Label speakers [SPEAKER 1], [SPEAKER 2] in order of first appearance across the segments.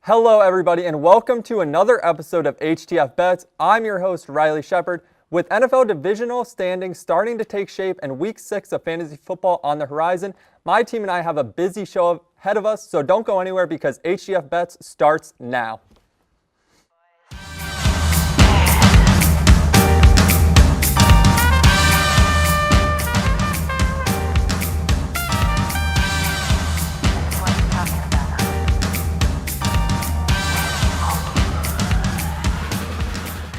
[SPEAKER 1] Hello, everybody, and welcome to another episode of HTF Bets. I'm your host, Riley Shepard. With NFL divisional standings starting to take shape and Week 6 of fantasy football on the horizon, my team and I have a busy show ahead of us, so don't go anywhere because HTF Bets starts now.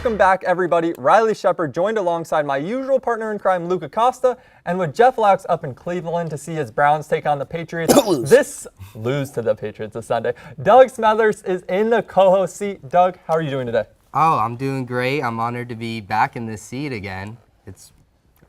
[SPEAKER 1] Welcome back, everybody. Riley Shepard joined alongside my usual partner in crime, Luca Costa, and with Jeff Laux up in Cleveland to see his Browns take on the Patriots. Lose to the Patriots this Sunday. Doug Smethurst is in the co-host seat. Doug, how are you doing today?
[SPEAKER 2] Oh, I'm doing great. I'm honored to be back in this seat again.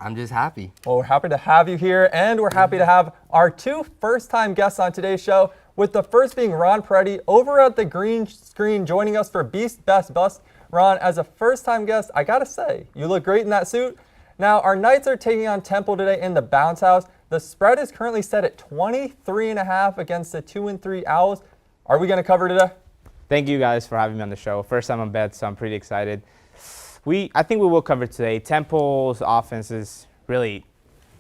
[SPEAKER 2] I'm just happy.
[SPEAKER 1] Well, we're happy to have you here, and we're happy to have our two first-time guests on today's show, with the first being Ron Perretti over at the green screen joining us for Beast Best Bust. Ron, as a first-time guest, I gotta say, you look great in that suit. Now, our Knights are taking on Temple today in the Bounce House. The spread is currently set at 23.5 against the 2-3 Owls. Are we gonna cover today?
[SPEAKER 3] Thank you guys for having me on the show. First time on bets, so I'm pretty excited. I think we will cover today. Temple's offense is really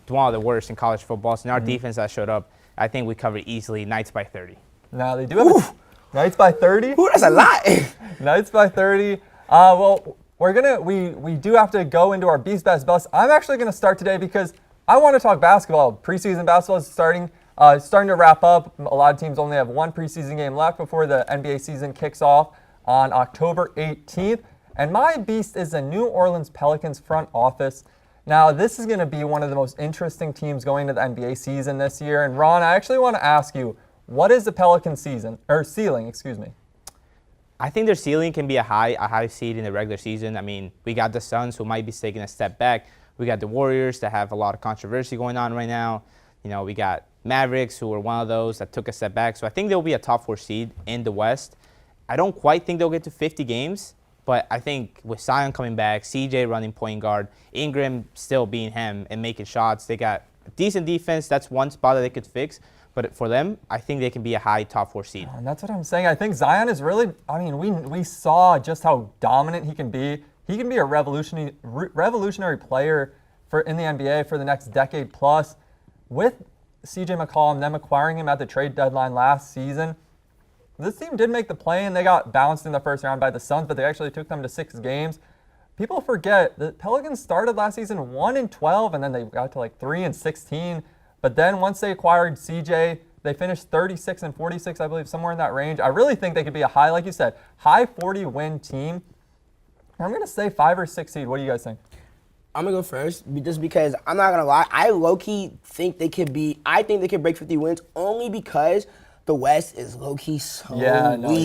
[SPEAKER 3] one of the worst in college football. So in our defense that showed up, I think we cover easily Knights by 30.
[SPEAKER 1] Now, they do have Knights by 30.
[SPEAKER 2] Ooh, that's a lot.
[SPEAKER 1] Knights by 30. Well, we do have to go into our Beast Best Bust. I'm actually gonna start today because I want to talk basketball. Preseason basketball is starting to wrap up. A lot of teams only have one preseason game left before the NBA season kicks off on October 18th. And my beast is the New Orleans Pelicans front office. Now, this is going to be one of the most interesting teams going to the NBA season this year. And Ron, I actually want to ask you, what is the Pelicans ceiling?
[SPEAKER 3] I think their ceiling can be a high seed in the regular season. I mean, we got the Suns who might be taking a step back. We got the Warriors that have a lot of controversy going on right now. You know, we got Mavericks who were one of those that took a step back. So I think they'll be a top 4 seed in the West. I don't quite think they'll get to 50 games. But I think with Zion coming back, CJ running point guard, Ingram still being him and making shots, they got a decent defense. That's one spot that they could fix. But for them, I think they can be a high top 4 seed.
[SPEAKER 1] And that's what I'm saying. I think Zion is really, we saw just how dominant he can be. He can be a revolutionary player in the NBA for the next decade plus. With CJ McCollum, them acquiring him at the trade deadline last season, this team did make the play, and they got bounced in the first round by the Suns, but they actually took them to 6 games. People forget the Pelicans started last season 1-12, and then they got to like 3-16. But then once they acquired CJ, they finished 36-46, I believe, somewhere in that range. I really think they could be a high, like you said, high 40-win team. I'm going to say 5 or 6 seed. What do you guys think?
[SPEAKER 4] I'm going to go first just because I'm not going to lie. I low-key think they could break 50 wins only because the West is low-key so weak.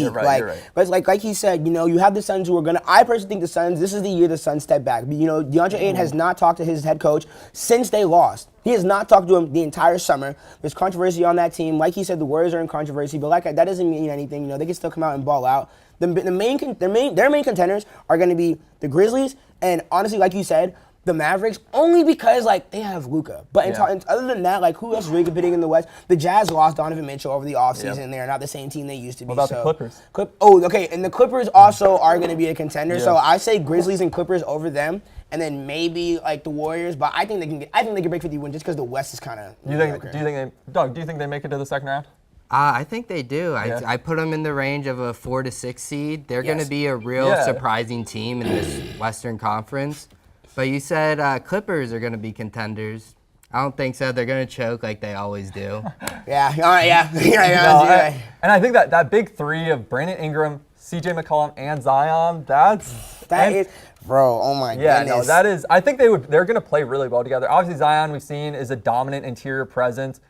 [SPEAKER 1] You're right.
[SPEAKER 4] But like he said, you know, you have the Suns who are gonna. I personally think the Suns. This is the year the Suns step back. You know, DeAndre Ayton has not talked to his head coach since they lost. He has not talked to him the entire summer. There's controversy on that team. Like he said, the Warriors are in controversy, but that doesn't mean anything. You know, they can still come out and ball out. Their main contenders are going to be the Grizzlies, and honestly, like you said, the Mavericks, only because they have Luka. But other than that, who else is really competing in the West? The Jazz lost Donovan Mitchell over the offseason. They're not the same team they used to be.
[SPEAKER 1] What about the Clippers?
[SPEAKER 4] And the Clippers also are going to be a contender. Yeah. So I say Grizzlies and Clippers over them, and then maybe the Warriors. But I think they can break 50 wins just because the West is kind of.
[SPEAKER 1] Doug? Do you think they make it to the second round?
[SPEAKER 2] I think they do. I put them in the range of a 4 to 6 seed. They're going to be a real surprising team in this Western Conference. But you said Clippers are going to be contenders. I don't think so. They're going to choke like they always do.
[SPEAKER 1] And I think that big three of Brandon Ingram, CJ McCollum, and Zion,
[SPEAKER 4] bro, oh my goodness.
[SPEAKER 1] Yeah, no, that is, I think they're going to play really well together. Obviously, Zion, we've seen, is a dominant interior presence.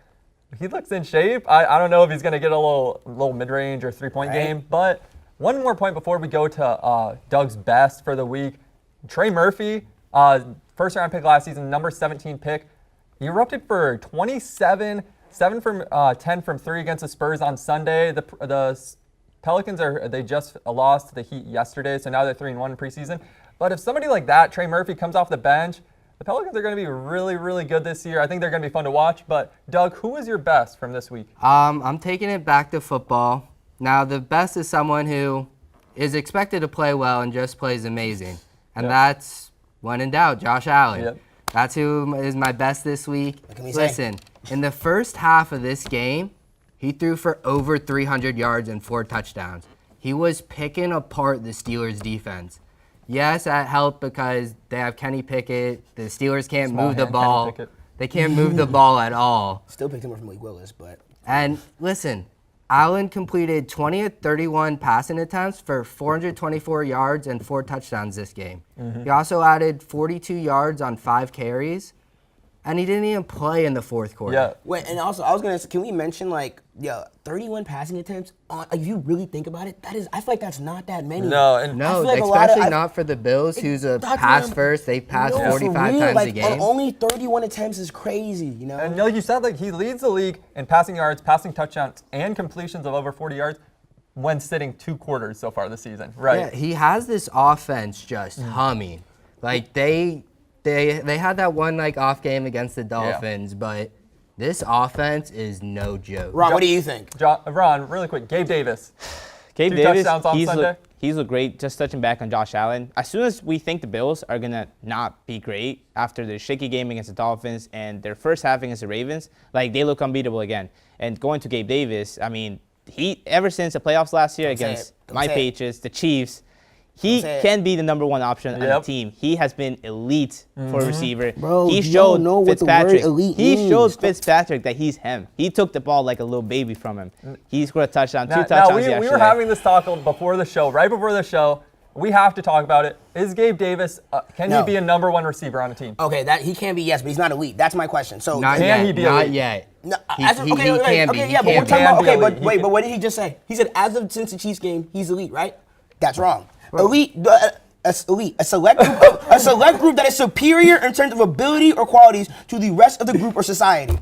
[SPEAKER 1] He looks in shape. I don't know if he's going to get a little mid-range or three-point game. But one more point before we go to Doug's best for the week. Trey Murphy, first-round pick last season, number 17 pick. He erupted for 27, 7 from 10 from 3 against the Spurs on Sunday. The Pelicans they just lost to the Heat yesterday, so now they're 3-1 in preseason. But if somebody like that, Trey Murphy, comes off the bench, the Pelicans are going to be really, really good this year. I think they're going to be fun to watch. But Doug, who is your best from this week?
[SPEAKER 2] I'm taking it back to football. Now, the best is someone who is expected to play well and just plays amazing. And that's, when in doubt, Josh Allen.
[SPEAKER 1] Yep.
[SPEAKER 2] That's who is my best this week.
[SPEAKER 4] What can we
[SPEAKER 2] Listen, in the first half of this game, he threw for over 300 yards and 4 touchdowns. He was picking apart the Steelers' defense. Yes, that helped because they have Kenny Pickett. The Steelers can't move the ball. They can't move the ball at all.
[SPEAKER 4] Still picked him up from Malik Willis, but.
[SPEAKER 2] And listen, Allen completed 20 of 31 passing attempts for 424 yards and 4 touchdowns this game. He also added 42 yards on 5 carries, and he didn't even play in the fourth quarter.
[SPEAKER 1] Yeah.
[SPEAKER 4] Wait, and also I was gonna say, can we mention 31 passing attempts? If you really think about it, I feel like that's not that many.
[SPEAKER 1] No, and
[SPEAKER 2] No,
[SPEAKER 4] like
[SPEAKER 2] especially not for the Bills, who's a pass first. They pass 45 times a game.
[SPEAKER 4] Only 31 attempts is crazy, you know.
[SPEAKER 1] And like you said, like he leads the league in passing yards, passing touchdowns, and completions of over 40 yards when sitting 2 quarters so far this season. Right.
[SPEAKER 2] Yeah, he has this offense just humming. Like they had that one off game against the Dolphins, but this offense is no joke.
[SPEAKER 4] Ron, what do you think?
[SPEAKER 1] Ron, really quick, Gabe Davis.
[SPEAKER 3] Gabe
[SPEAKER 1] 2
[SPEAKER 3] Davis,
[SPEAKER 1] touchdowns on Sunday.
[SPEAKER 3] He's looked great. Just touching back on Josh Allen. As soon as we think the Bills are going to not be great after their shaky game against the Dolphins and their first half against the Ravens, they look unbeatable again. And going to Gabe Davis, I mean, he ever since the playoffs last year against my Patriots, the Chiefs, he can be the number 1 option on the team. He has been elite for a receiver.
[SPEAKER 4] Bro,
[SPEAKER 3] he showed
[SPEAKER 4] know
[SPEAKER 3] Fitzpatrick.
[SPEAKER 4] What the word elite
[SPEAKER 3] he
[SPEAKER 4] means.
[SPEAKER 3] showed Fitzpatrick that he's him. He took the ball like a little baby from him. He scored a touchdown, 2 touchdowns yesterday.
[SPEAKER 1] We were having this talk before the show, right before the show. We have to talk about it. Is Gabe Davis, can he be a number 1 receiver on a team?
[SPEAKER 4] Okay, that he can be, yes, but he's not elite. That's my question. So
[SPEAKER 2] Not
[SPEAKER 1] Can
[SPEAKER 2] yet.
[SPEAKER 1] he be
[SPEAKER 2] Not
[SPEAKER 1] elite?
[SPEAKER 2] yet.
[SPEAKER 4] No,
[SPEAKER 2] He
[SPEAKER 4] as of-
[SPEAKER 2] can be.
[SPEAKER 4] Okay, yeah, but we're
[SPEAKER 2] He
[SPEAKER 4] talking
[SPEAKER 2] can
[SPEAKER 4] about,
[SPEAKER 1] be
[SPEAKER 4] okay,
[SPEAKER 1] elite.
[SPEAKER 4] but
[SPEAKER 1] He
[SPEAKER 4] wait,
[SPEAKER 1] can-
[SPEAKER 4] but what did he just say? He said as of since the Chiefs game, he's elite, right? That's wrong. Elite, elite, a select group that is superior in terms of ability or qualities to the rest of the group or society.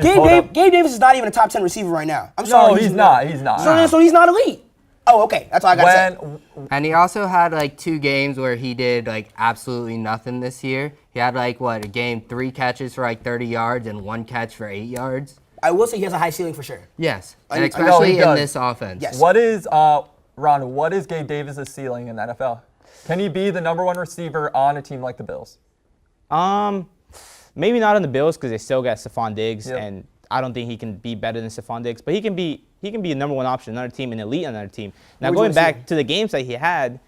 [SPEAKER 4] Gabe Davis is not even a top 10 receiver right now. I'm sorry.
[SPEAKER 1] No, he's not. He's not.
[SPEAKER 4] So he's not elite. Oh, okay. That's all I got to say.
[SPEAKER 2] And he also had 2 games where he did absolutely nothing this year. He had a game 3 catches for 30 yards and 1 catch for 8 yards.
[SPEAKER 4] I will say he has a high ceiling for sure.
[SPEAKER 2] Yes,
[SPEAKER 4] I
[SPEAKER 2] and
[SPEAKER 4] know
[SPEAKER 2] especially
[SPEAKER 1] he
[SPEAKER 2] in
[SPEAKER 1] does.
[SPEAKER 2] this offense.
[SPEAKER 4] Yes.
[SPEAKER 1] What is Ron? What is Gabe Davis' ceiling in the NFL? Can he be the number 1 receiver on a team like the Bills?
[SPEAKER 3] Maybe not on the Bills because they still got Stephon Diggs,
[SPEAKER 1] Yep.
[SPEAKER 3] and I don't think he can be better than Stephon Diggs. But he can be a number 1 option on another team, an elite on another team. Now
[SPEAKER 4] Would you
[SPEAKER 3] going
[SPEAKER 4] wanna see?
[SPEAKER 3] back to the games that he had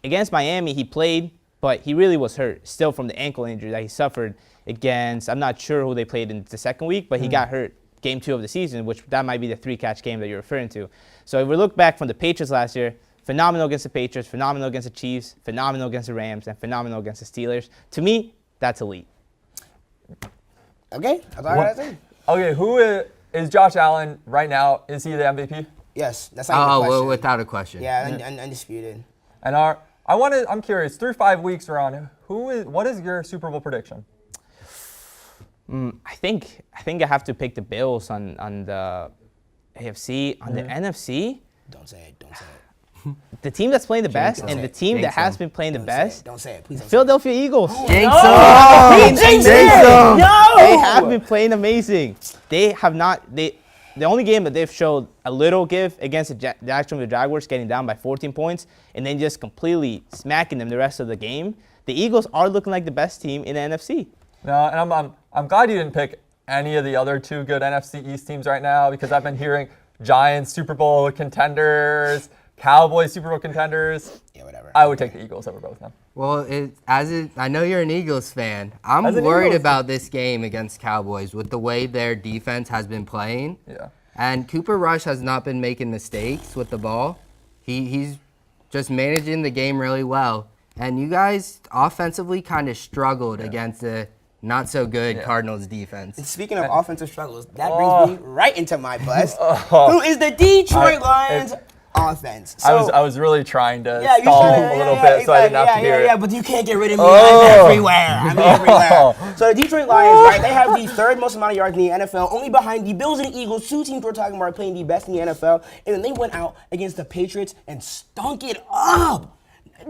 [SPEAKER 3] against Miami, he played, but he really was hurt still from the ankle injury that he suffered against. I'm not sure who they played in the second week, but he got hurt game 2 of the season, which that might be the 3-catch game that you're referring to. So if we look back from the Patriots last year, phenomenal against the Patriots, phenomenal against the Chiefs, phenomenal against the Rams, and phenomenal against the Steelers. To me, that's elite.
[SPEAKER 4] Okay, that's all I got to say.
[SPEAKER 1] Okay, who is Josh Allen right now? Is he the MVP?
[SPEAKER 4] Yes, that's not even a question.
[SPEAKER 2] Well, without a question.
[SPEAKER 4] Yeah, undisputed.
[SPEAKER 1] And I'm curious. Through 5 weeks, Ron, what is your Super Bowl prediction?
[SPEAKER 3] I think I have to pick the Bills on the AFC. On the NFC,
[SPEAKER 4] Don't say it.
[SPEAKER 3] the team that's playing the best and
[SPEAKER 4] it.
[SPEAKER 3] the team that
[SPEAKER 2] Jinx
[SPEAKER 3] has
[SPEAKER 2] them.
[SPEAKER 3] been playing the best,
[SPEAKER 4] Don't say it. Please don't say it.
[SPEAKER 3] Philadelphia Eagles.
[SPEAKER 2] Jinx
[SPEAKER 3] They have been playing amazing. They have not. The only game that they've showed a little give against the Jacksonville Jaguars, getting down by 14 points, and then just completely smacking them the rest of the game. The Eagles are looking like the best team in the NFC.
[SPEAKER 1] No, and I'm glad you didn't pick any of the other 2 good NFC East teams right now because I've been hearing Giants Super Bowl contenders, Cowboys Super Bowl contenders.
[SPEAKER 4] Yeah, whatever.
[SPEAKER 1] I would take the Eagles over both of them.
[SPEAKER 2] Well, I know you're an Eagles fan. I'm
[SPEAKER 1] As an
[SPEAKER 2] worried
[SPEAKER 1] Eagles
[SPEAKER 2] about this game against Cowboys with the way their defense has been playing.
[SPEAKER 1] Yeah.
[SPEAKER 2] And Cooper Rush has not been making mistakes with the ball. He's just managing the game really well. And you guys offensively kind of struggled against the not so good Cardinals defense.
[SPEAKER 4] And speaking of offensive struggles, that brings me right into my bust. Who is the Detroit Lions offense? So,
[SPEAKER 1] I was really trying to
[SPEAKER 4] yeah,
[SPEAKER 1] stall
[SPEAKER 4] trying to-
[SPEAKER 1] a little bit so I didn't have to hear
[SPEAKER 4] yeah,
[SPEAKER 1] it.
[SPEAKER 4] but you can't get rid of me. I'm everywhere. So the Detroit Lions, right? They have the 3rd most amount of yards in the NFL, only behind the Bills and the Eagles, 2 teams we're talking about playing the best in the NFL. And then they went out against the Patriots and stunk it up.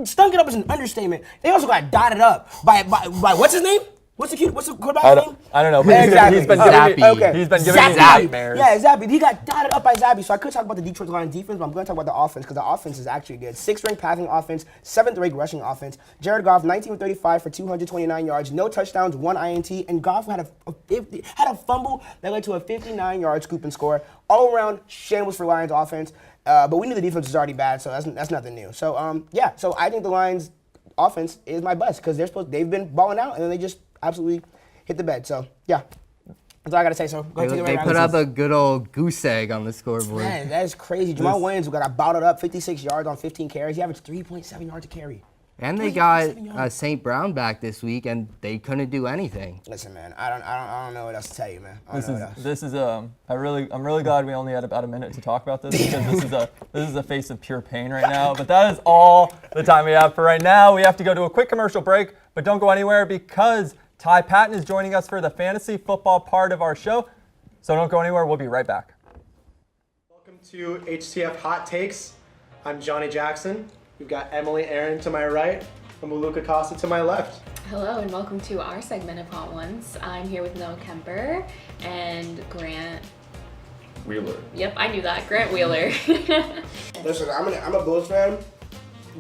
[SPEAKER 4] Stunk it up is an understatement. They also got dotted up by what's his name? What's the quarterback's name?
[SPEAKER 1] I don't know. But
[SPEAKER 4] Exactly.
[SPEAKER 1] He's been
[SPEAKER 2] Zappy.
[SPEAKER 1] giving me nightmares.
[SPEAKER 4] Yeah, Zappy. He got dotted up by Zappy. So I could talk about the Detroit Lions defense, but I'm going to talk about the offense because the offense is actually good. 6th-ranked passing offense, 7th-ranked rushing offense. Jared Goff, 19 of 35 for 229 yards, no touchdowns, 1 INT, and Goff had a fumble that led to a 59-yard scoop and score. All around shambles for Lions offense. But we knew the defense was already bad, so that's nothing new. So so I think the Lions offense is my bust because they've been balling out and then they just absolutely hit the bed. So yeah, that's all I gotta say. So go
[SPEAKER 2] They put up a good old goose egg on the scoreboard.
[SPEAKER 4] Man, that is crazy. Jamal Williams got bottled up 56 yards on 15 carries. He averaged 3.7 yards a carry.
[SPEAKER 2] And they got St. Brown back this week, and they couldn't do anything.
[SPEAKER 4] Listen, man, I don't know what else to tell you, man.
[SPEAKER 1] I'm really glad we only had about a minute to talk about this because this is a face of pure pain right now. But that is all the time we have for right now. We have to go to a quick commercial break, but don't go anywhere because Ty Paton is joining us for the fantasy football part of our show. So don't go anywhere. We'll be right back.
[SPEAKER 5] Welcome to HTF Hot Takes. I'm Johnny Jackson. We've got Emily Aaron to my right and Maluka Costa to my left.
[SPEAKER 6] Hello and welcome to our segment of Hot Ones. I'm here with Noah Kemper and Grant
[SPEAKER 7] Wheeler.
[SPEAKER 6] Yep, I knew that. Grant Wheeler.
[SPEAKER 4] Listen, I'm a Bulls fan,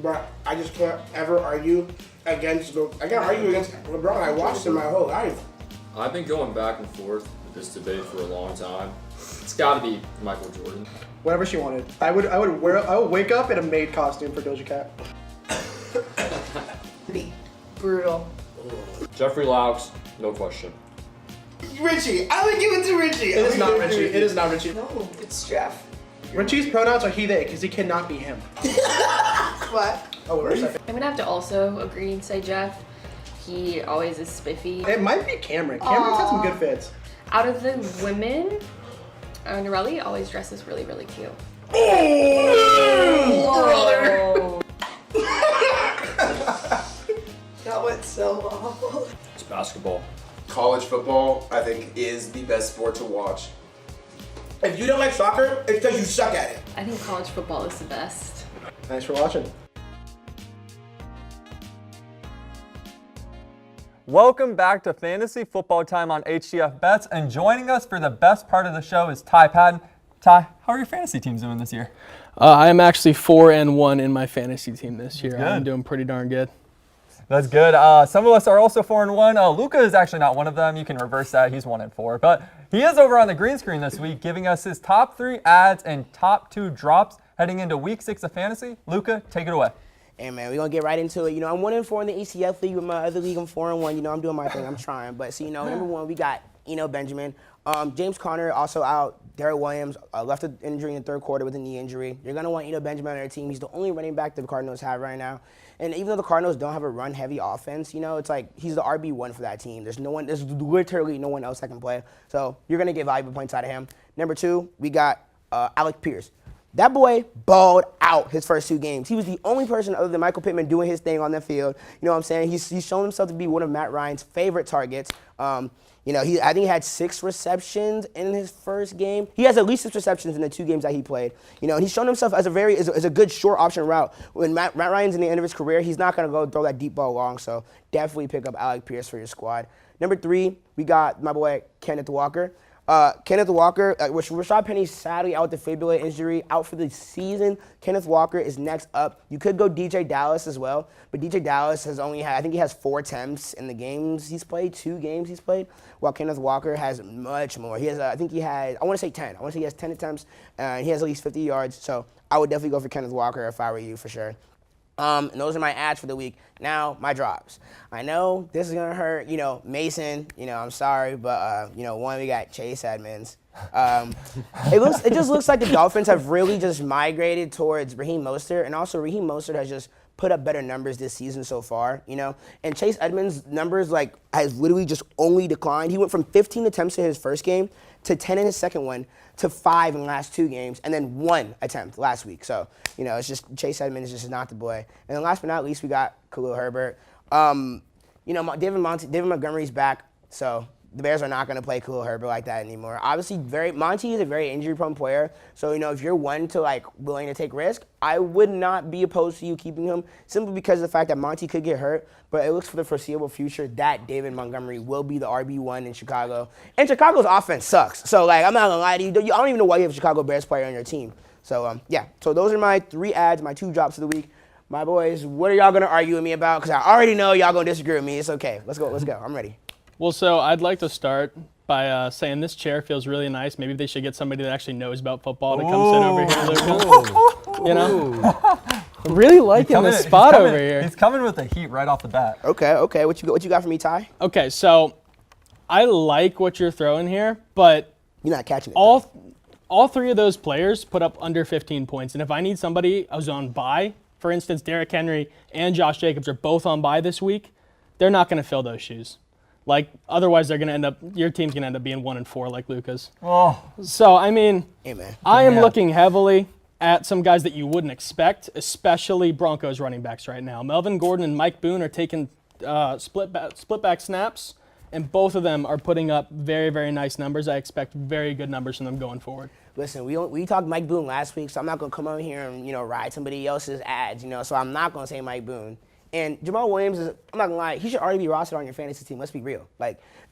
[SPEAKER 4] but I just can't ever argue against LeBron. I watched him my whole life.
[SPEAKER 7] I've been going back and forth with this debate for a long time. It's got to be Michael Jordan.
[SPEAKER 5] Whatever she wanted. I would wake up in a maid costume for Doja Cat.
[SPEAKER 6] Brutal.
[SPEAKER 7] Jeffrey Laux, no question.
[SPEAKER 4] Richie, I would give it to Richie.
[SPEAKER 5] It is not Richie. It is not Richie.
[SPEAKER 8] No, it's Jeff.
[SPEAKER 5] Richie's pronouns are he, they, because he cannot be him.
[SPEAKER 8] What?
[SPEAKER 5] Oh, wait a second.
[SPEAKER 6] I'm gonna have to also agree and say Jeff. He always is spiffy.
[SPEAKER 5] It might be Cameron. Cameron's had some good fits.
[SPEAKER 6] Out of the women, Norelli always dresses really, really cute.
[SPEAKER 8] Oh, that went so awful.
[SPEAKER 7] It's basketball.
[SPEAKER 9] College football, I think, is the best sport to watch.
[SPEAKER 4] If you don't like soccer, it's because you suck at it.
[SPEAKER 6] I think college football is the best.
[SPEAKER 5] Thanks for watching.
[SPEAKER 1] Welcome back to Fantasy Football Time on HTF Bets, and joining us for the best part of the show is Ty Paton. Ty, how are your fantasy teams doing this year?
[SPEAKER 10] I'm actually 4-1 in my fantasy team this year.
[SPEAKER 1] Good.
[SPEAKER 10] I'm doing pretty darn good.
[SPEAKER 1] That's good. Some of us are also 4-1. Luca is actually not one of them. You can reverse that. He's 1-4. But he is over on the green screen this week, giving us his top 3 ads and top 2 drops heading into Week 6 of fantasy. Luca, take it away.
[SPEAKER 4] Hey man, we're gonna get right into it. You know, I'm 1-4 in the HTF league. With my other league, I'm 4-1. You know, I'm doing my thing. I'm trying. But so, number one, we got Benjamin. James Conner also out. Derek Williams left an injury in the 3rd quarter with a knee injury. You're gonna want Benjamin on their team. He's the only running back the Cardinals have right now. And even though the Cardinals don't have a run-heavy offense, it's like he's the RB1 for that team. There's literally no one else that can play. So you're gonna get valuable points out of him. Number 2, we got Alec Pierce. That boy balled out his first 2 games. He was the only person other than Michael Pittman doing his thing on the field. You know what I'm saying? He's shown himself to be one of Matt Ryan's favorite targets. I think he had 6 receptions in his first game. He has at least 6 receptions in the 2 games that he played. And he's shown himself as a good short option route. When Matt Ryan's in the end of his career, he's not gonna go throw that deep ball long. So definitely pick up Alec Pierce for your squad. Number 3, we got my boy Kenneth Walker. Kenneth Walker, Rashad Penny's sadly out with the fibula injury, out for the season. Kenneth Walker is next up. You could go DJ Dallas as well, but DJ Dallas has only had, I think he has 4 attempts in the games he's played, 2 games he's played, while Kenneth Walker has much more. He has, I want to say 10. I want to say he has 10 attempts, and he has at least 50 yards. So I would definitely go for Kenneth Walker if I were you, for sure. And those are my ads for the week. Now, my drops. I know this is going to hurt, Mason, I'm sorry, but, we got Chase Edmonds. It just looks like the Dolphins have really just migrated towards Raheem Mostert, and also Raheem Mostert has just put up better numbers this season so far, And Chase Edmonds' numbers, has literally just only declined. He went from 15 attempts in his first game to 10 in his second one to 5 in the last 2 games, and then 1 attempt last week. So, it's just Chase Edmonds is just not the boy. And then last but not least, we got Khalil Herbert. David Montgomery's back, so the Bears are not going to play Khalil Herbert like that anymore. Obviously, Monty is a very injury-prone player. So, if you're one to, willing to take risk, I would not be opposed to you keeping him simply because of the fact that Monty could get hurt. But it looks for the foreseeable future that David Montgomery will be the RB1 in Chicago. And Chicago's offense sucks. So, I'm not going to lie to you. I don't even know why you have a Chicago Bears player on your team. So, yeah. So, those are my 3 ads, my 2 drops of the week. My boys, what are y'all going to argue with me about? Because I already know y'all going to disagree with me. It's okay. Let's go. I'm ready.
[SPEAKER 10] Well, so I'd like to start by saying this chair feels really nice. Maybe they should get somebody that actually knows about football to come sit over here, Luca. I'm really liking this spot over here.
[SPEAKER 1] He's coming with the heat right off the bat.
[SPEAKER 4] Okay. What you got for me, Ty?
[SPEAKER 10] Okay, so I like what you're throwing here, but
[SPEAKER 4] you're not catching it.
[SPEAKER 10] All 3 of those players put up under 15 points, and if I need somebody who's on bye, for instance, Derrick Henry and Josh Jacobs are both on bye this week, they're not going to fill those shoes. Otherwise, they're going to end up. Your team's going to end up being 1-4 like Luca's.
[SPEAKER 1] Oh.
[SPEAKER 10] So I mean,
[SPEAKER 4] Amen.
[SPEAKER 10] I am looking heavily at some guys that you wouldn't expect, especially Broncos running backs right now. Melvin Gordon and Mike Boone are taking split back snaps, and both of them are putting up very, very nice numbers. I expect very good numbers from them going forward.
[SPEAKER 4] Listen, we talked Mike Boone last week, so I'm not going to come over here and ride somebody else's ads, so I'm not going to say Mike Boone. And Jamal Williams I'm not going to lie, he should already be rostered on your fantasy team. Let's be real.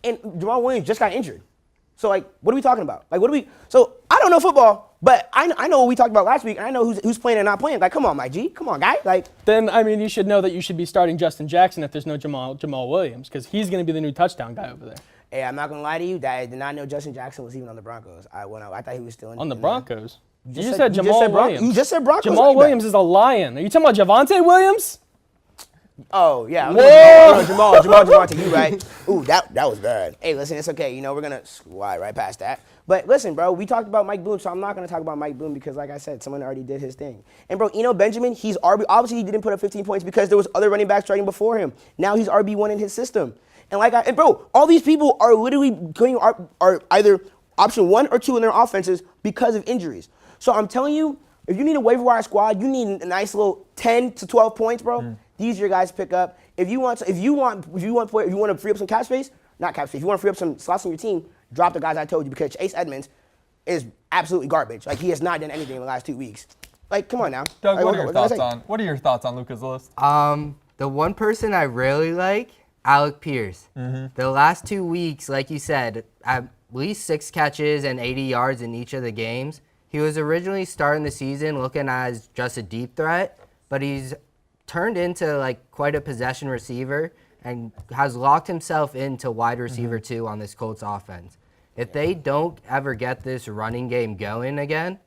[SPEAKER 4] And Jamal Williams just got injured. So, what are we talking about? So, I don't know football, but I know what we talked about last week, and I know who's playing and not playing. Come on, my G. Come on, guy.
[SPEAKER 10] Then, you should know that you should be starting Justin Jackson if there's no Jamal Williams, because he's going to be the new touchdown guy over there.
[SPEAKER 4] Hey, I'm not going to lie to you. I did not know Justin Jackson was even on the Broncos. I thought he was still in
[SPEAKER 10] the Broncos? You just
[SPEAKER 4] said
[SPEAKER 10] Jamal Williams.
[SPEAKER 4] You just said Broncos.
[SPEAKER 10] Jamal Williams is a Lion. Are you talking about Javonte Williams?
[SPEAKER 4] Oh, yeah.
[SPEAKER 10] Whoa!
[SPEAKER 4] Javonte, you right. Ooh, that was bad. Hey, listen, it's okay. We're going to slide right past that. But listen, bro, we talked about Mike Boone, so I'm not going to talk about Mike Boone because, like I said, someone already did his thing. And, bro, Benjamin, he's RB. Obviously, he didn't put up 15 points because there was other running backs starting before him. Now he's RB1 in his system. And, bro, all these people are literally going are either option 1 or 2 in their offenses because of injuries. So I'm telling you, if you need a waiver wire squad, you need a nice little 10 to 12 points, bro. These are your guys to pick up. If you want to free up some cap space, not cap space. If you want to free up some slots on your team, drop the guys I told you because Chase Edmonds is absolutely garbage. He has not done anything in the last 2 weeks. Come on now.
[SPEAKER 1] Doug, what are your thoughts on Luca's list?
[SPEAKER 2] The one person I really like, Alec Pierce. The last 2 weeks, like you said, at least 6 catches and 80 yards in each of the games. He was originally starting the season looking as just a deep threat, but he's turned into quite a possession receiver and has locked himself into wide receiver 2 on this Colts offense. If they don't ever get this running game going again,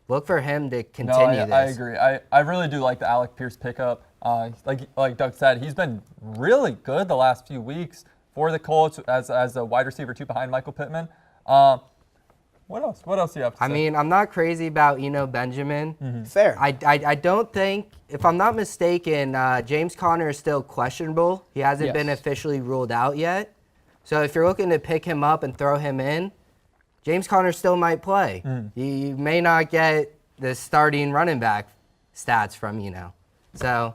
[SPEAKER 2] look for him to continue this.
[SPEAKER 1] I agree. I really do like the Alec Pierce pickup. Like Doug said, he's been really good the last few weeks for the Colts as a wide receiver 2 behind Michael Pittman. What else? What else do you have to say?
[SPEAKER 2] I'm not crazy about Benjamin.
[SPEAKER 4] Fair.
[SPEAKER 2] I don't think, if I'm not mistaken, James Conner is still questionable. He hasn't been officially ruled out yet. So if you're looking to pick him up and throw him in, James Conner still might play. You may not get the starting running back stats from So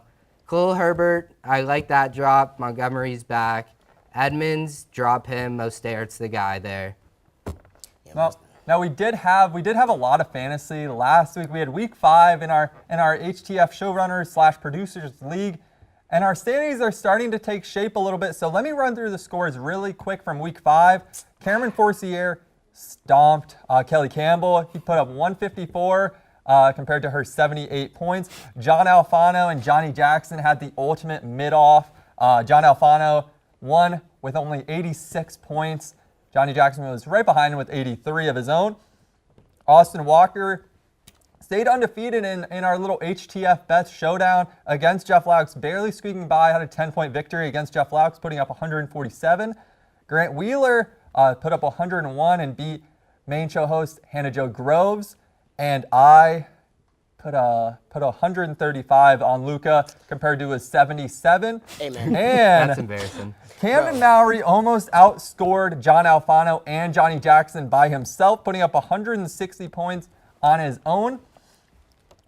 [SPEAKER 2] Khalil Herbert, I like that drop. Montgomery's back. Edmonds, drop him. Mostert's the guy there.
[SPEAKER 1] Now we did have a lot of fantasy last week. We had week 5 in our HTF showrunners / producers league, and our standings are starting to take shape a little bit. So let me run through the scores really quick from week 5. Cameron Forcier stomped Kelly Campbell. He put up 154 compared to her 78 points. John Alfano and Johnny Jackson had the ultimate mid-off. John Alfano won with only 86 points. Johnny Jackson was right behind him with 83 of his own. Austin Walker stayed undefeated in our little HTF Bets showdown against Jeff Laux, barely squeaking by, had a 10-point victory against Jeff Laux, putting up 147. Grant Wheeler put up 101 and beat main show host Hannah Jo Groves. And I put 135 on Luca compared to his 77.
[SPEAKER 4] Amen.
[SPEAKER 1] And
[SPEAKER 2] That's embarrassing.
[SPEAKER 1] Camden Mowry almost outscored John Alfano and Johnny Jackson by himself, putting up 160 points on his own.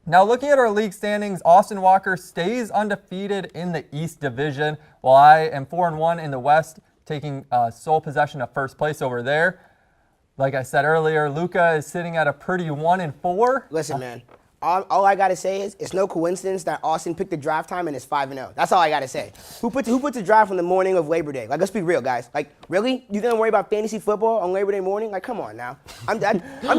[SPEAKER 1] Now, looking at our league standings, Austin Walker stays undefeated in the East Division, while I am 4-1 in the West taking sole possession of first place over there. Like I said earlier, Luka is sitting at a pretty 1-4.
[SPEAKER 4] Listen, man. All I gotta say is it's no coincidence that Austin picked the draft time and it's 5-0. That's all I gotta say. Who puts the draft on the morning of Labor Day? Like, let's be real, guys. Like, really? You gonna worry about fantasy football on Labor Day morning? Like, come on now. I'm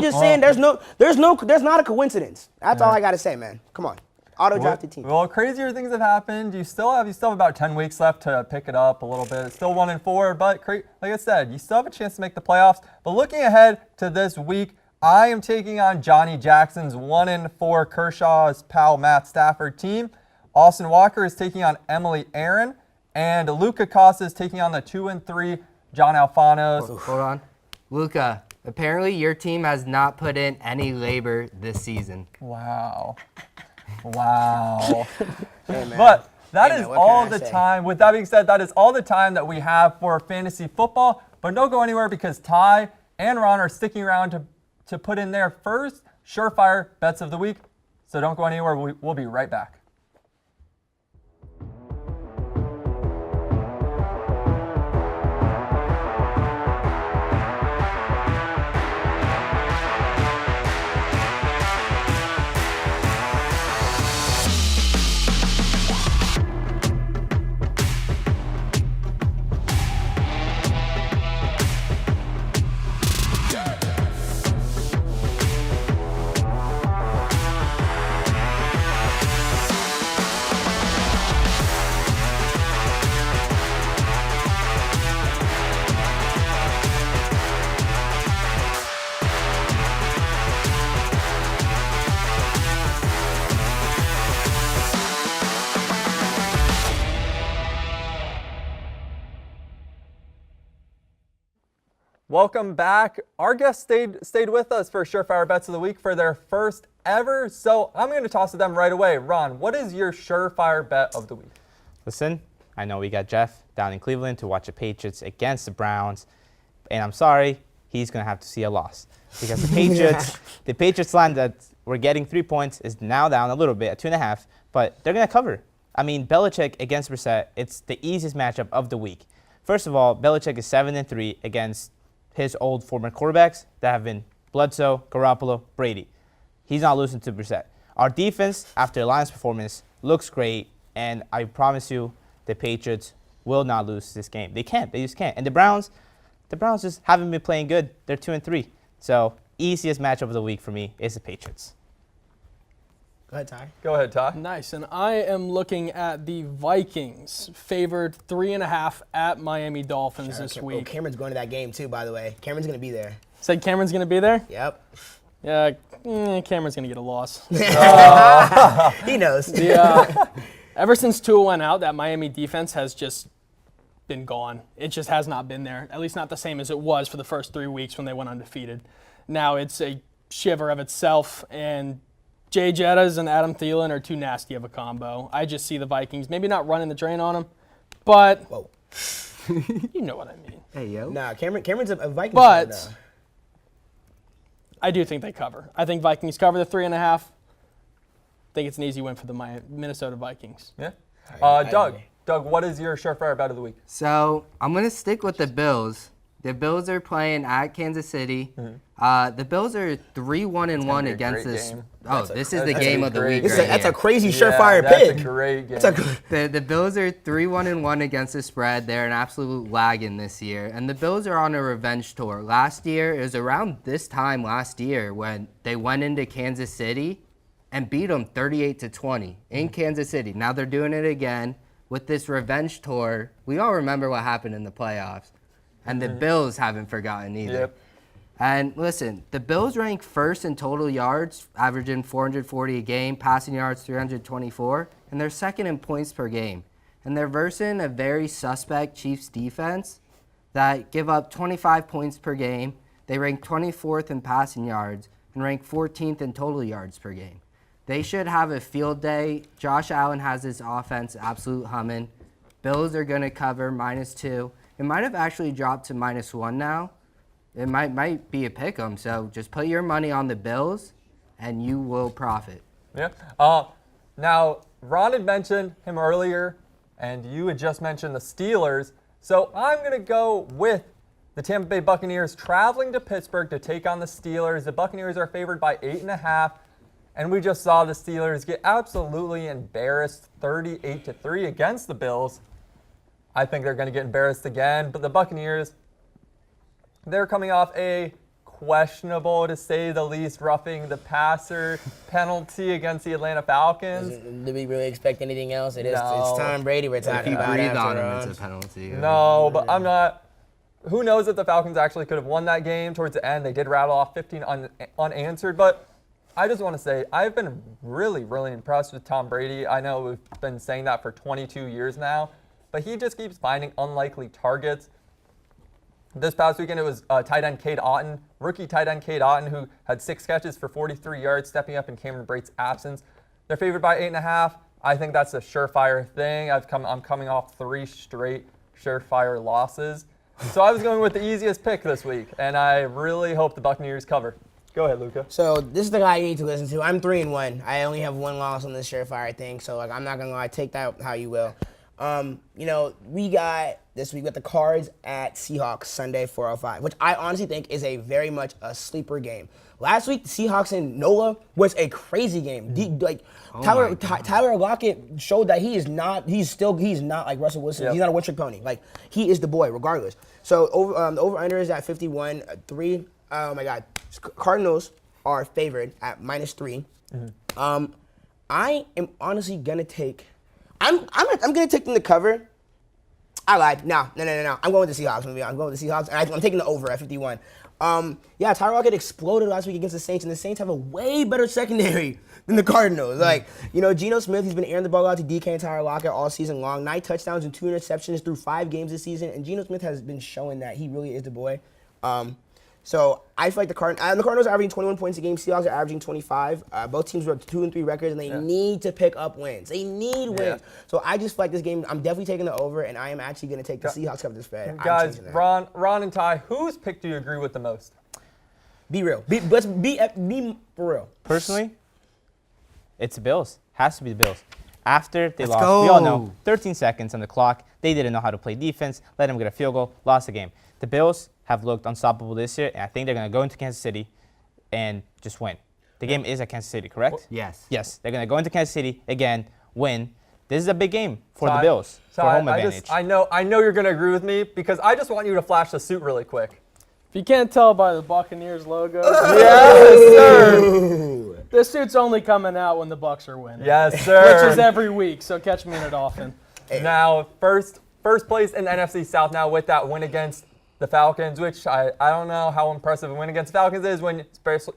[SPEAKER 4] just saying there's not a coincidence. That's all I gotta say, man. Come on. Auto drafted team.
[SPEAKER 1] Well, crazier things have happened. You still have about 10 weeks left to pick it up a little bit. It's still 1-4, but like I said, you still have a chance to make the playoffs. But looking ahead to this week, I am taking on Johnny Jackson's 1-4 Kershaw's pal Matt Stafford team. Austin Walker is taking on Emily Aaron, and Luca Costa is taking on the 2-3 John Alfanos.
[SPEAKER 2] Hold on. Luca, apparently your team has not put in any labor this season.
[SPEAKER 1] Wow. Wow.
[SPEAKER 4] Hey, man.
[SPEAKER 1] But that is
[SPEAKER 4] what
[SPEAKER 1] all
[SPEAKER 4] can I
[SPEAKER 1] the
[SPEAKER 4] say?
[SPEAKER 1] time. With that being said, that is all the time that we have for fantasy football. But don't go anywhere because Ty and Ron are sticking around to put in their first surefire bets of the week. So don't go anywhere. We'll be right back. Welcome back. Our guests stayed with us for Surefire Bets of the Week for their first ever. So I'm going to toss to them right away. Ron, what is your Surefire Bet of the Week? Listen,
[SPEAKER 3] I know we got Jeff down in Cleveland to watch the Patriots against the Browns. And I'm sorry, he's going to have to see a loss. Because the Patriots line that we're getting 3 points is now down a little bit at 2.5. But they're going to cover. I mean, Belichick against Brissett, it's the easiest matchup of the week. First of all, Belichick is 7-3 against his old former quarterbacks that have been Bledsoe, Garoppolo, Brady. He's not losing to Brissett. Our defense, after the Lions' performance, looks great, and I promise you the Patriots will not lose this game. They can't. They just can't. And the Browns just haven't been playing good. They're 2-3. So easiest matchup of the week for me is the Patriots.
[SPEAKER 4] Go ahead, Ty.
[SPEAKER 1] Go ahead, Ty.
[SPEAKER 10] Nice. And I am looking at the Vikings, favored 3.5 at Miami Dolphins this week.
[SPEAKER 4] Oh, Cameron's going to that game too, by the way. Cameron's going to be there.
[SPEAKER 10] Said Cameron's going to be there?
[SPEAKER 4] Yep.
[SPEAKER 10] Yeah, Cameron's going to get a loss.
[SPEAKER 4] He knows.
[SPEAKER 10] Ever since Tua went out, that Miami defense has just been gone. It just has not been there, at least not the same as it was for the first 3 weeks when they went undefeated. Now it's a shiver of itself, and Jay Jettas and Adam Thielen are too nasty of a combo. I just see the Vikings maybe not running the drain on them, but you know what I mean.
[SPEAKER 2] Hey, yo.
[SPEAKER 4] Nah, Cameron's a Vikings
[SPEAKER 10] But
[SPEAKER 4] fan now.
[SPEAKER 10] I do think they cover. I think Vikings cover the 3.5. I think it's an easy win for the Minnesota Vikings.
[SPEAKER 1] Yeah. Doug, what is your Surefire Bet of the Week?
[SPEAKER 2] So I'm going to stick with the Bills. The Bills are playing at Kansas City. The Bills are 3-1-1 against this.
[SPEAKER 1] Game.
[SPEAKER 2] This is the game of the week.
[SPEAKER 4] That's a crazy surefire pick.
[SPEAKER 1] That's a great game.
[SPEAKER 2] The Bills are 3-1-1 against the spread. They're an absolute wagon this year. And the Bills are on a revenge tour. Last year, it was around this time last year when they went into Kansas City and beat them 38-20 in Kansas City. Now they're doing it again with this revenge tour. We all remember what happened in the playoffs. And the Bills haven't forgotten either.
[SPEAKER 1] Yep.
[SPEAKER 2] And listen, the Bills rank first in total yards, averaging 440 a game, passing yards 324, and they're second in points per game. And they're versing a very suspect Chiefs defense that give up 25 points per game. They rank 24th in passing yards and rank 14th in total yards per game. They should have a field day. Josh Allen has his offense absolute humming. Bills are going to cover -2. It might have actually dropped to -1 now. It might be a pick 'em. So just put your money on the Bills, and you will profit.
[SPEAKER 1] Yeah. Now, Ron had mentioned him earlier, and you had just mentioned the Steelers. So I'm going to go with the Tampa Bay Buccaneers traveling to Pittsburgh to take on the Steelers. The Buccaneers are favored by 8.5, and we just saw the Steelers get absolutely embarrassed 38-3 against the Bills. I think they're going to get embarrassed again, but the Buccaneers, they're coming off a questionable, to say the least, roughing the passer penalty against the Atlanta Falcons.
[SPEAKER 4] Do we really expect anything else? It's
[SPEAKER 1] No.
[SPEAKER 4] Tom Brady we're talking about.
[SPEAKER 2] Breathe on
[SPEAKER 4] after
[SPEAKER 2] him, it's a penalty.
[SPEAKER 1] No, but I'm not. Who knows if the Falcons actually could have won that game towards the end. They did rattle off 15 unanswered, but I just want to say I've been really, really impressed with Tom Brady. I know we've been saying that for 22 years now, but he just keeps finding unlikely targets. This past weekend, it was tight end Cade Otton, rookie tight end Cade Otton, who had 6 catches for 43 yards, stepping up in Cameron Brate's absence. They're favored by 8.5. I think that's a surefire thing. I'm coming off 3 straight surefire losses. So I was going with the easiest pick this week, and I really hope the Buccaneers cover. Go ahead, Luca.
[SPEAKER 4] So this is the guy you need to listen to. I'm 3-1. I only have 1 loss on this surefire thing, so I'm not gonna lie. Take that how you will. We got this week with the Cards at Seahawks Sunday 4:05, which I honestly think is a very much a sleeper game. Last week, the Seahawks and NOLA was a crazy game. Tyler Lockett showed that he's not like Russell Wilson. Yep. He's not a one-trick pony. Like, he is the boy, regardless. So the over-under is at 51-3. Oh my God, Cardinals are favored at -3. Mm-hmm. I am honestly gonna take. I'm gonna take them to cover. I lied. No. I'm going with the Seahawks. I'm going with the Seahawks, and I'm taking the over at 51. Tyler Lockett exploded last week against the Saints, and the Saints have a way better secondary than the Cardinals. Geno Smith, he's been airing the ball out to DK and Tyler Lockett all season long. 9 touchdowns and 2 interceptions through 5 games this season, and Geno Smith has been showing that he really is the boy. So I feel like the Cardinals are averaging 21 points a game. Seahawks are averaging 25. Both teams are 2-3 records, and they need to pick up wins. They need wins. So I just feel like this game, I'm definitely taking the over, and I am actually going to take the Seahawks cover the spread.
[SPEAKER 1] Guys, Ron and Ty, whose pick do you agree with the most?
[SPEAKER 4] Be real. Let's be for real.
[SPEAKER 3] Personally, it's the Bills. Has to be the Bills. After they lost,
[SPEAKER 2] go.
[SPEAKER 3] we all know, 13 seconds on the clock. They didn't know how to play defense. Let them get a field goal. Lost the game. The Bills have looked unstoppable this year, and I think they're going to go into Kansas City and just win. The game is at Kansas City, correct?
[SPEAKER 2] Yes.
[SPEAKER 3] Yes, they're going to go into Kansas City, again, win. This is a big game for the Bills, for home advantage.
[SPEAKER 1] I know you're going to agree with me, because I just want you to flash the suit really quick.
[SPEAKER 10] If you can't tell by the Buccaneers logo,
[SPEAKER 1] yes, sir.
[SPEAKER 10] This suit's only coming out when the Bucs are winning.
[SPEAKER 1] Yes, sir.
[SPEAKER 10] Which is every week, so catch me in it often.
[SPEAKER 1] Now, first place in the NFC South now with that win against the Falcons, which I don't know how impressive a win against the Falcons is,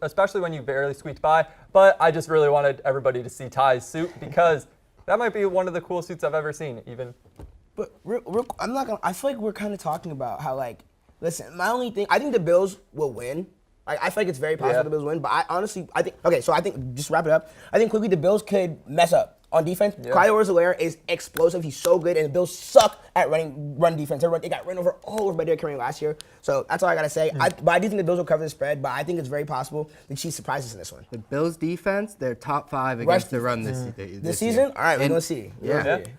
[SPEAKER 1] especially when you barely squeaked by. But I just really wanted everybody to see Ty's suit, because that might be one of the coolest suits I've ever seen.
[SPEAKER 4] But I'm not gonna. I feel like we're kind of talking about how listen. My only thing, I think the Bills will win. I feel like it's very possible the Bills win. But I think just to wrap it up. I think quickly the Bills could mess up on defense. Clyde Edwards-Helaire is explosive. He's so good, and the Bills suck at run defense. They got run over all over by Derrick Henry last year. So that's all I gotta say. But I do think the Bills will cover the spread. But I think it's very possible the Chiefs surprise us in this one.
[SPEAKER 2] The Bills' defense, they're top 5 against the run this
[SPEAKER 4] season.
[SPEAKER 2] Year.
[SPEAKER 4] All right, we're gonna see.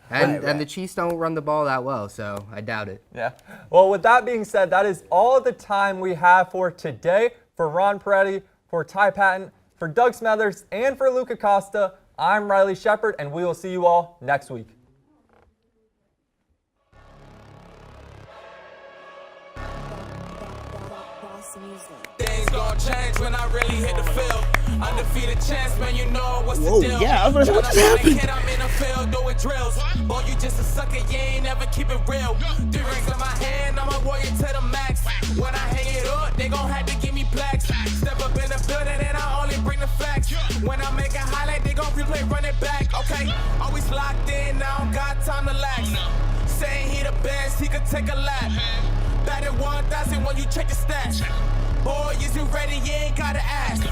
[SPEAKER 2] And the Chiefs don't run the ball that well, so I doubt it.
[SPEAKER 1] Yeah. Well, with that being said, that is all the time we have for today. For Ron Perretti, for Ty Paton, for Doug Smethurst, and for Luca Costa, I'm Riley Shepard, and we will see you all next week.
[SPEAKER 11] Things gon' change when I really hit the field. Undefeated chance, man, you know what's the deal.
[SPEAKER 4] Yeah, I was gonna say, what just happened?
[SPEAKER 11] I'm in the field doing drills. Boy, you just a sucker, you ain't never keep it real. 3 rings in my hand, I'm a warrior to the max. When I hang it up, they gon' have to give me plaques. Step up in the building and I only bring the facts. When I make a highlight, they gon' replay, run it back. Okay, always locked in, I don't got time to lax. Saying he the best, he could take a lap. Batted 1,000 when you check the stats. Boy, is you ready? You ain't gotta ask.